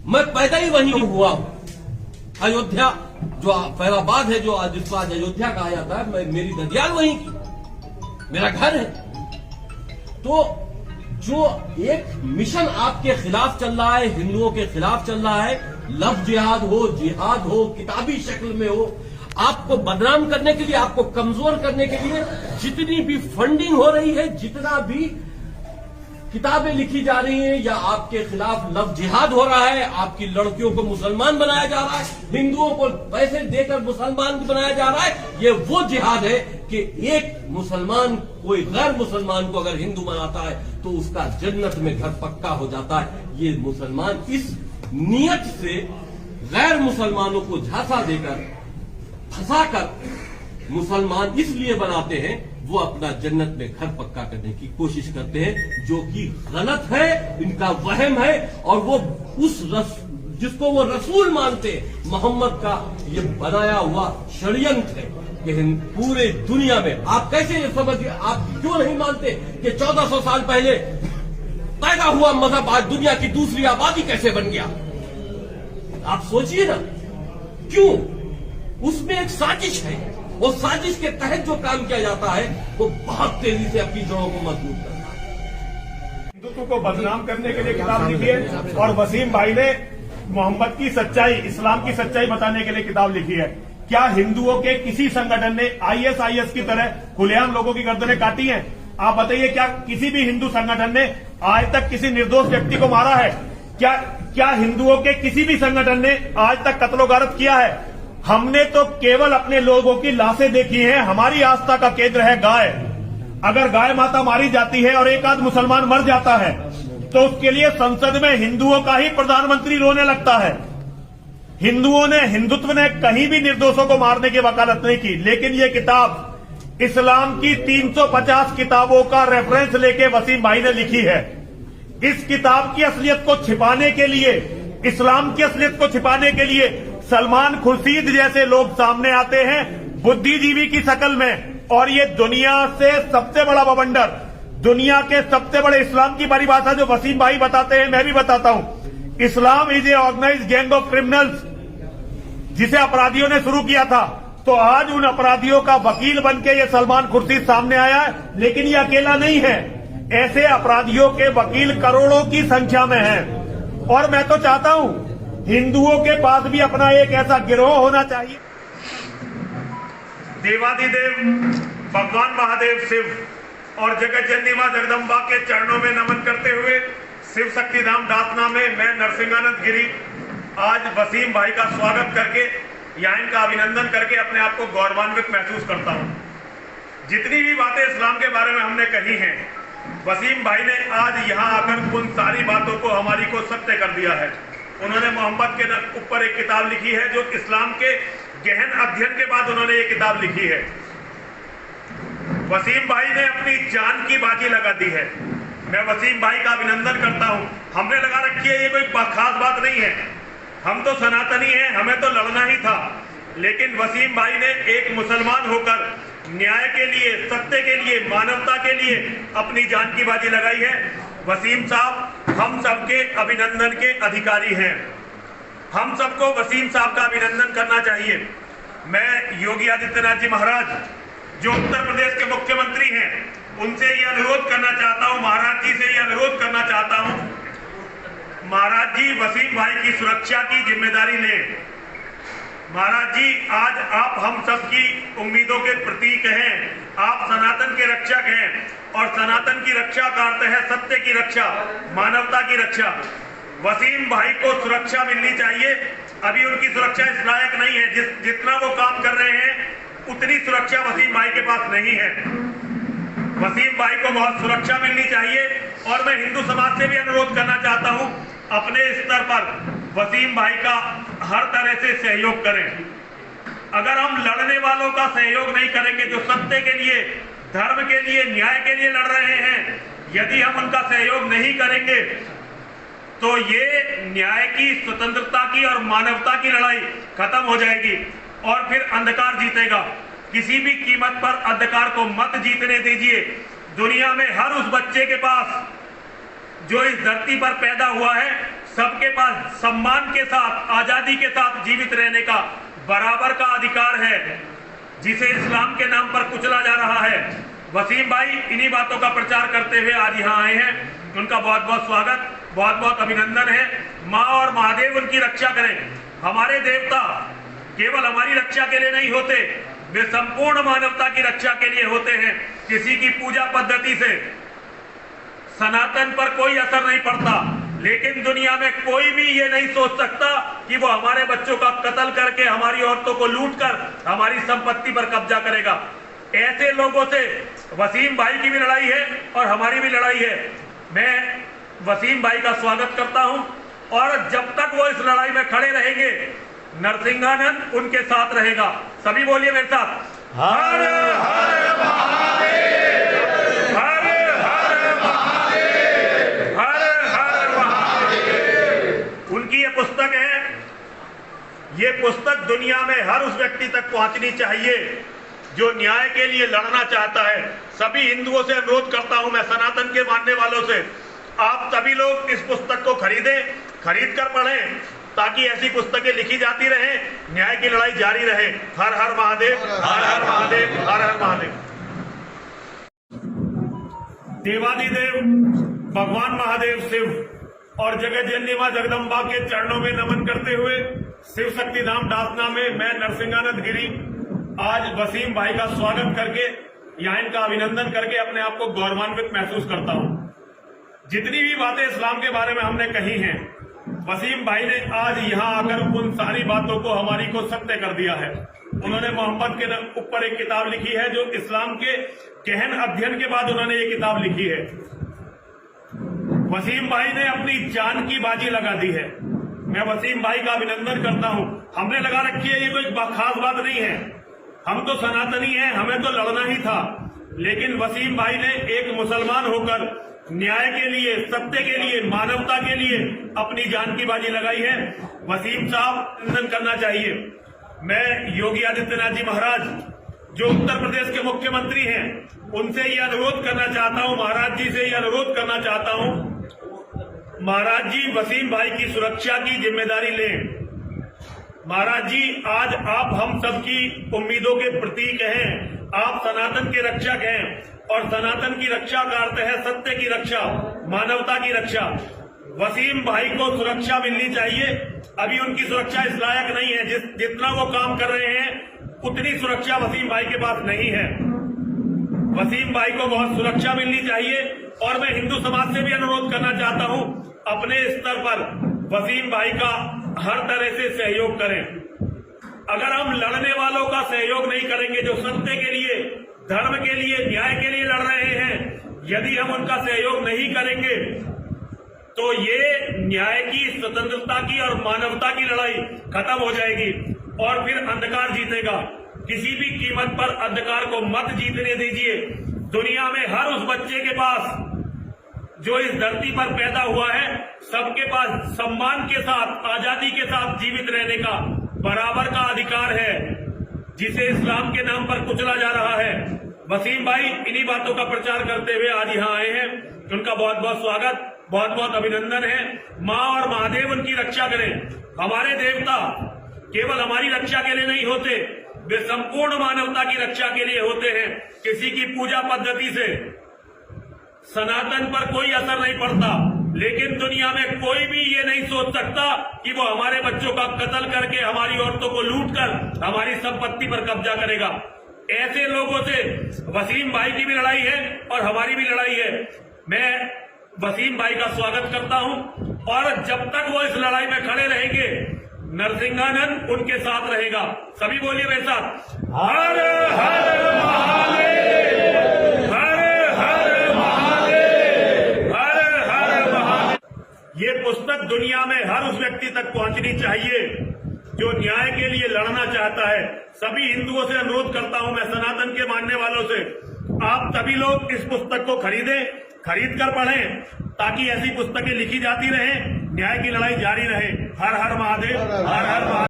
मैं पैदा ही वहीं हुआ हूं। अयोध्या जो फैजाबाद है, जो जिसको आज अयोध्या कहा जाता है, मेरी ददियाल वहीं की, मेरा घर है। तो जो एक मिशन आपके खिलाफ चल रहा है, हिंदुओं के खिलाफ चल रहा है, लफ्ज जिहाद हो, किताबी शक्ल में हो, आपको बदनाम करने के लिए, आपको कमजोर करने के लिए जितनी भी फंडिंग हो रही है, जितना भी किताबें लिखी जा रही हैं, या आपके खिलाफ लफ्ज जिहाद हो रहा है, आपकी लड़कियों को मुसलमान बनाया जा रहा है, हिंदुओं को पैसे देकर मुसलमान बनाया जा रहा है, ये वो जिहाद है कि एक मुसलमान कोई गैर मुसलमान को अगर हिंदू बनाता है तो उसका जन्नत में घर पक्का हो जाता है। ये मुसलमान इस नियत से गैर मुसलमानों को झांसा देकर, फंसाकर मुसलमान इसलिए बनाते हैं, वो अपना जन्नत में घर पक्का करने की कोशिश करते हैं, जो कि गलत है, इनका वहम है। और वो जिसको वो रसूल मानते हैं, मोहम्मद का ये बनाया हुआ षड्यंत्र है कि पूरे दुनिया में आप कैसे ये समझिए, आप क्यों नहीं मानते कि 1400 साल पहले पैदा हुआ मजहब आज दुनिया की दूसरी आबादी कैसे बन गया? आप सोचिए ना, क्यों? उसमें एक साजिश है, वो साजिश के तहत जो काम किया जाता है वो बहुत तेजी से अपनी जड़ों को मजबूत करता है। हिंदुत्व को बदनाम करने के लिए किताब लिखी है, और वसीम भाई ने मोहम्मद की सच्चाई, इस्लाम की सच्चाई बताने के लिए किताब लिखी है। क्या हिंदुओं के किसी संगठन ने आईएसआईएस की तरह खुलेआम लोगों की गर्दनें काटी हैं? आप बताइए, क्या किसी भी हिंदू संगठन ने आज तक किसी निर्दोष व्यक्ति को मारा है? क्या हिंदुओं के किसी भी संगठन ने आज तक कत्लो-गारत किया है? हमने तो केवल अपने लोगों की लाशें देखी हैं। हमारी आस्था का केंद्र है गाय। अगर गाय माता मारी जाती है और एक आध मुसलमान मर जाता है तो उसके लिए संसद में हिंदुओं का ही प्रधानमंत्री रोने लगता है। हिंदुत्व ने कहीं भी निर्दोषों को मारने की वकालत नहीं की। लेकिन ये किताब इस्लाम की 350 किताबों का रेफरेंस लेके वसीम भाई ने लिखी है। इस किताब की असलियत को छिपाने के लिए, इस्लाम की असलियत को छिपाने के लिए सलमान खुर्शीद जैसे लोग सामने आते हैं बुद्धिजीवी की शक्ल में, और ये दुनिया से सबसे बड़ा बवंडर, दुनिया के सबसे बड़े इस्लाम की परिभाषा जो वसीम भाई बताते हैं, मैं भी बताता हूं। Islam is a organized gang of criminals, जिसे अपराधियों ने शुरू किया था। तो आज उन अपराधियों का वकील बनके ये सलमान खुर्शीद सामने आया है, लेकिन ये अकेला नहीं है। ऐसे अपराधियों के वकील करोड़ों की संख्या में हैं, और मैं तो चाहता हूं हिंदुओं के पास भी अपना एक ऐसा गिरोह होना चाहिए। देवादिदेव भगवान महादेव शिव और जगत जननी मां जगदम्बा के चरणों में नमन करते हुए शिव शक्ति धाम डातना में मैं नरसिंहानंद गिरी आज वसीम भाई का स्वागत करके या इनका अभिनंदन करके अपने आप को गौरवान्वित महसूस करता हूं। जितनी भी बातें इस्लाम के बारे में हमने कही हैं, वसीम भाई ने आज यहां आकर उन सारी बातों को हमारी को सत्य कर दिया है। उन्होंने मोहम्मद के ऊपर एक किताब लिखी है, जो इस्लाम के गहन अध्ययन के बाद उन्होंने ये किताब लिखी है। वसीम भाई ने अपनी जान की बाजी लगा दी है। मैं वसीम भाई का अभिनंदन करता हूं। हमने लगा रखी है, ये कोई खास बात नहीं है। हम तो सनातनी हैं, हमें तो लड़ना ही था। लेकिन वसीम भाई ने एक मुसलमान होकर न्याय के लिए, सत्य के लिए, मानवता के लिए अपनी जान की बाजी लगाई है। वसीम साहब हम सबके अभिनंदन के अधिकारी हैं। हम सबको वसीम साहब का अभिनंदन करना चाहिए। मैं योगी आदित्यनाथ जी महाराज, जो उत्तर प्रदेश के मुख्यमंत्री हैं, उनसे ये अनुरोध करना चाहता हूं, महाराज जी से ये अनुरोध करना चाहता हूं, महाराज जी वसीम भाई की सुरक्षा की जिम्मेदारी लें। महाराज जी, आज आप हम सबकी उम्मीदों के प्रतीक हैं। आप सनातन के रक्षक हैं, और सनातन की रक्षा का अर्थ है सत्य की रक्षा, मानवता की रक्षा। वसीम भाई को सुरक्षा मिलनी चाहिए। अभी उनकी सुरक्षा इस लायक नहीं है। जितना वो काम कर रहे हैं उतनी सुरक्षा वसीम भाई के पास नहीं है। वसीम भाई को बहुत सुरक्षा मिलनी चाहिए। और मैं हिंदू समाज से भी अनुरोध करना चाहता हूं, अपने स्तर पर वसीम भाई का हर तरह से सहयोग करें। अगर हम लड़ने वालों का सहयोग नहीं करेंगे, जो सत्य के लिए, धर्म के लिए, न्याय के लिए लड़ रहे हैं, यदि हम उनका सहयोग नहीं करेंगे तो ये न्याय की, स्वतंत्रता की और मानवता की लड़ाई खत्म हो जाएगी, और फिर अंधकार जीतेगा। किसी भी कीमत पर अंधकार को मत जीतने दीजिए। दुनिया में हर उस बच्चे के पास जो इस धरती पर पैदा हुआ है सबके पास सम्मान के साथ, आजादी के साथ जीवित रहने का बराबर का अधिकार है, जिसे इस्लाम के नाम पर कुचला जा रहा है। वसीम भाई इन्हीं बातों का प्रचार करते हुए आज यहाँ आए हैं। उनका बहुत बहुत स्वागत, बहुत बहुत अभिनंदन है। माँ और महादेव उनकी रक्षा करें। हमारे देवता केवल हमारी रक्षा के लिए नहीं होते, वे संपूर्ण मानवता की रक्षा के लिए होते हैं। किसी की पूजा पद्धति से सनातन पर कोई असर नहीं पड़ता, लेकिन दुनिया में कोई भी ये नहीं सोच सकता कि वो हमारे बच्चों का कत्ल करके, हमारी औरतों को लूटकर हमारी संपत्ति पर कब्जा करेगा। ऐसे लोगों से वसीम भाई की भी लड़ाई है और हमारी भी लड़ाई है। मैं वसीम भाई का स्वागत करता हूं और जब तक वो इस लड़ाई में खड़े रहेंगे, नरसिंहानंद उनके साथ रहेगा। सभी बोलिए मेरे साथ, हर हर महादेव, हर हर महादेव, हर हर महादेव। उनकी ये पुस्तक है, ये पुस्तक दुनिया में हर उस व्यक्ति तक पहुंचनी चाहिए जो न्याय के लिए लड़ना चाहता है। सभी हिंदुओं से अनुरोध करता हूं, मैं सनातन के मानने वालों से, आप सभी लोग इस पुस्तक को खरीदें, खरीद कर पढ़ें, ताकि ऐसी पुस्तकें लिखी जाती रहे, न्याय की लड़ाई जारी रहे। हर हर महादेव, हर हर महादेव, हर हर महादेव। देवादिदेव भगवान महादेव शिव और जगत जननी मां जगदम्बा के चरणों में नमन करते हुए शिव शक्ति धाम डासना में मैं नरसिंहानंद गिरी आज वसीम भाई का स्वागत करके, यहाँ इनका अभिनंदन करके अपने आप को गौरवान्वित महसूस करता हूँ। जितनी भी बातें इस्लाम के बारे में हमने कही हैं, वसीम भाई ने आज यहाँ आकर उन सारी बातों को हमारी को सत्य कर दिया है। उन्होंने मोहम्मद के ऊपर एक किताब लिखी है, जो इस्लाम के गहन अध्ययन के बाद उन्होंने ये किताब लिखी है। वसीम भाई ने अपनी जान की बाजी लगा दी है। मैं वसीम भाई का अभिनंदन करता हूँ। हमने लगा रखी है, ये कोई खास बात नहीं है। हम तो सनातनी हैं, हमें तो लड़ना ही था, लेकिन वसीम भाई ने एक मुसलमान होकर न्याय के लिए, सत्य के लिए, मानवता के लिए अपनी जान की बाजी लगाई है। वसीम साहब अभिनंदन करना चाहिए। मैं योगी आदित्यनाथ जी महाराज, जो उत्तर प्रदेश के मुख्यमंत्री हैं, उनसे ये अनुरोध करना चाहता हूं, महाराज जी से ये अनुरोध करना चाहता हूं, महाराज जी वसीम भाई की सुरक्षा की जिम्मेदारी लें। महाराज जी, आज आप हम सबकी उम्मीदों के प्रतीक हैं। आप सनातन के रक्षक हैं और सनातन की रक्षा का अर्थ है सत्य की रक्षा, मानवता की रक्षा। वसीम भाई को सुरक्षा मिलनी चाहिए। अभी उनकी सुरक्षा इस लायक नहीं है, जितना वो काम कर रहे हैं उतनी सुरक्षा वसीम भाई के पास नहीं है। वसीम भाई को बहुत सुरक्षा मिलनी चाहिए और मैं हिंदू समाज से भी अनुरोध करना चाहता हूं, अपने स्तर पर वसीम भाई का हर तरह से सहयोग करें। अगर हम लड़ने वालों का सहयोग नहीं करेंगे, जो सत्य के लिए, धर्म के लिए, न्याय के लिए लड़ रहे हैं, यदि हम उनका सहयोग नहीं करेंगे तो ये न्याय की, स्वतंत्रता की और मानवता की लड़ाई खत्म हो जाएगी और फिर अंधकार जीतेगा। किसी भी कीमत पर अंधकार को मत जीतने दीजिए। दुनिया में हर उस बच्चे के पास जो इस धरती पर पैदा हुआ है, सबके पास सम्मान के साथ, आजादी के साथ जीवित रहने का बराबर का अधिकार है, जिसे इस्लाम के नाम पर कुचला जा रहा है। वसीम भाई इन्हीं बातों का प्रचार करते हुए आज यहाँ आए हैं। उनका बहुत बहुत स्वागत, बहुत बहुत अभिनंदन है। माँ और महादेव उनकी रक्षा करें। हमारे देवता केवल हमारी रक्षा के लिए नहीं होते, वे संपूर्ण मानवता की रक्षा के लिए होते हैं। किसी की पूजा पद्धति से सनातन पर कोई असर नहीं पड़ता, लेकिन दुनिया में कोई भी ये नहीं सोच सकता कि वो हमारे बच्चों का कत्ल करके, हमारी औरतों को लूटकर हमारी संपत्ति पर कब्जा करेगा। ऐसे लोगों से वसीम भाई की भी लड़ाई है और हमारी भी लड़ाई है। मैं वसीम भाई का स्वागत करता हूं और जब तक वो इस लड़ाई में खड़े रहेंगे, नरसिंहानंद उनके साथ रहेगा। सभी बोलिए मेरे साथ, हर हर महादेव, हर हर महादेव, हर हर महादेव। ये पुस्तक दुनिया में हर उस व्यक्ति तक पहुंचनी चाहिए जो न्याय के लिए लड़ना चाहता है। सभी हिंदुओं से अनुरोध करता हूं, मैं सनातन के मानने वालों से, आप सभी लोग इस पुस्तक को खरीदें, खरीद कर पढ़ें, ताकि ऐसी पुस्तकें लिखी जाती रहें, न्याय की लड़ाई जारी रहे। हर हर महादेव, हर हर महादेव।